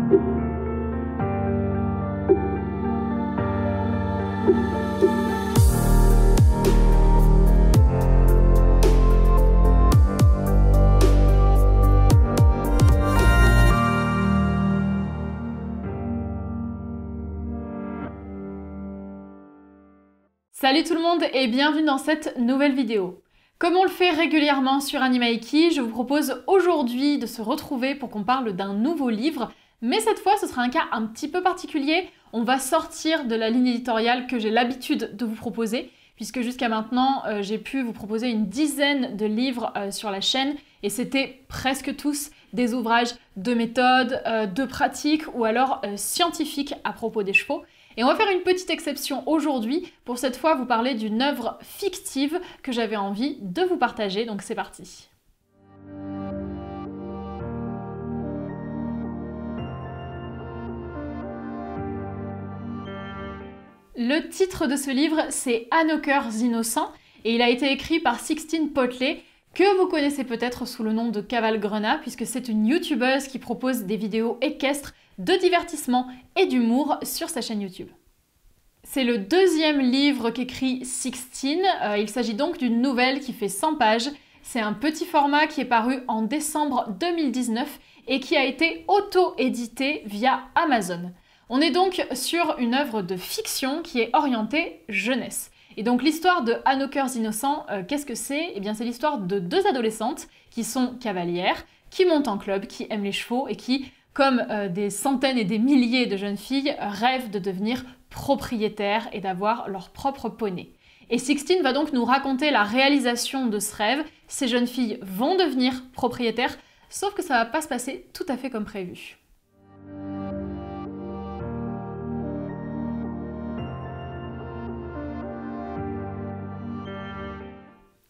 Salut tout le monde et bienvenue dans cette nouvelle vidéo. Comme on le fait régulièrement sur Animaiki, je vous propose aujourd'hui de se retrouver pour qu'on parle d'un nouveau livre, mais cette fois ce sera un cas un petit peu particulier. On va sortir de la ligne éditoriale que j'ai l'habitude de vous proposer, puisque jusqu'à maintenant j'ai pu vous proposer une dizaine de livres sur la chaîne et c'était presque tous des ouvrages de méthode, de pratique ou alors scientifiques à propos des chevaux. Et on va faire une petite exception aujourd'hui pour cette fois vous parler d'une œuvre fictive que j'avais envie de vous partager, donc c'est parti. Le titre de ce livre, c'est À nos cœurs innocents et il a été écrit par Sixtine Potley, que vous connaissez peut-être sous le nom de Cavalgrena, puisque c'est une youtubeuse qui propose des vidéos équestres de divertissement et d'humour sur sa chaîne YouTube. C'est le deuxième livre qu'écrit Sixtine, il s'agit donc d'une nouvelle qui fait 100 pages. C'est un petit format qui est paru en décembre 2019 et qui a été auto-édité via Amazon. On est donc sur une œuvre de fiction qui est orientée jeunesse. Et donc l'histoire de À nos cœurs innocents, qu'est-ce que c'est? Eh bien c'est l'histoire de deux adolescentes qui sont cavalières, qui montent en club, qui aiment les chevaux et qui, comme des centaines et des milliers de jeunes filles, rêvent de devenir propriétaires et d'avoir leur propre poney. Et Sixtine va donc nous raconter la réalisation de ce rêve. Ces jeunes filles vont devenir propriétaires, sauf que ça va pas se passer tout à fait comme prévu.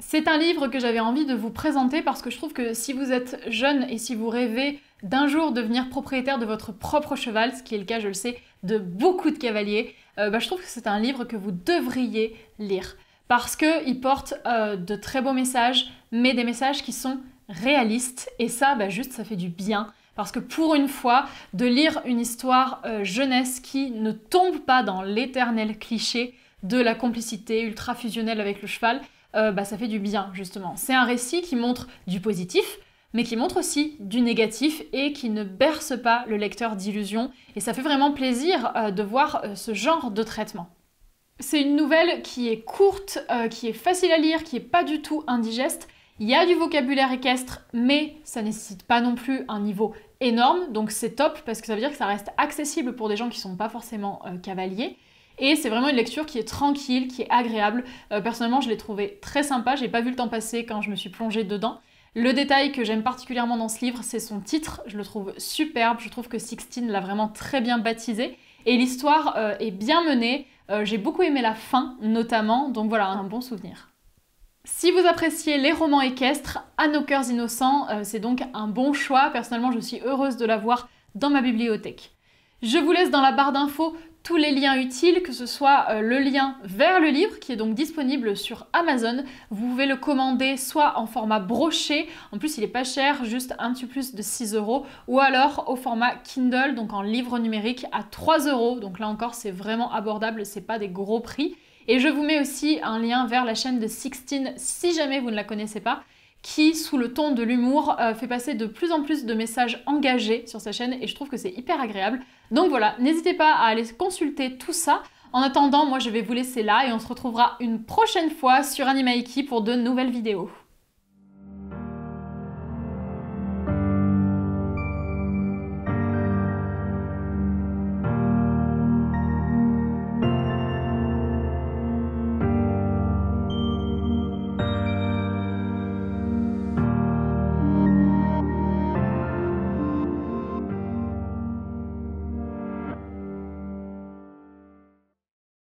C'est un livre que j'avais envie de vous présenter parce que je trouve que si vous êtes jeune et si vous rêvez d'un jour devenir propriétaire de votre propre cheval, ce qui est le cas, je le sais, de beaucoup de cavaliers, je trouve que c'est un livre que vous devriez lire. Parce qu'il porte de très beaux messages, mais des messages qui sont réalistes. Et ça, juste, ça fait du bien. Parce que pour une fois, de lire une histoire jeunesse qui ne tombe pas dans l'éternel cliché de la complicité ultra fusionnelle avec le cheval, ça fait du bien, justement. C'est un récit qui montre du positif, mais qui montre aussi du négatif et qui ne berce pas le lecteur d'illusions. Et ça fait vraiment plaisir de voir ce genre de traitement. C'est une nouvelle qui est courte, qui est facile à lire, qui n'est pas du tout indigeste. Il y a du vocabulaire équestre, mais ça nécessite pas non plus un niveau énorme, donc c'est top parce que ça veut dire que ça reste accessible pour des gens qui ne sont pas forcément cavaliers. Et c'est vraiment une lecture qui est tranquille, qui est agréable. Personnellement, je l'ai trouvé très sympa, j'ai pas vu le temps passer quand je me suis plongée dedans. Le détail que j'aime particulièrement dans ce livre, c'est son titre. Je le trouve superbe, je trouve que Sixtine l'a vraiment très bien baptisé. Et l'histoire est bien menée. J'ai beaucoup aimé la fin, notamment, donc voilà, un bon souvenir. Si vous appréciez les romans équestres, À nos cœurs innocents, c'est donc un bon choix. Personnellement, je suis heureuse de l'avoir dans ma bibliothèque. Je vous laisse dans la barre d'infos tous les liens utiles, que ce soit le lien vers le livre qui est donc disponible sur Amazon. Vous pouvez le commander soit en format broché, en plus il est pas cher, juste un petit plus de 6 €, ou alors au format Kindle, donc en livre numérique à 3 €. Donc là encore c'est vraiment abordable, c'est pas des gros prix. Et je vous mets aussi un lien vers la chaîne de Sixtine si jamais vous ne la connaissez pas, qui, sous le ton de l'humour, fait passer de plus en plus de messages engagés sur sa chaîne et je trouve que c'est hyper agréable. Donc voilà, n'hésitez pas à aller consulter tout ça. En attendant, moi je vais vous laisser là et on se retrouvera une prochaine fois sur Animaiki pour de nouvelles vidéos.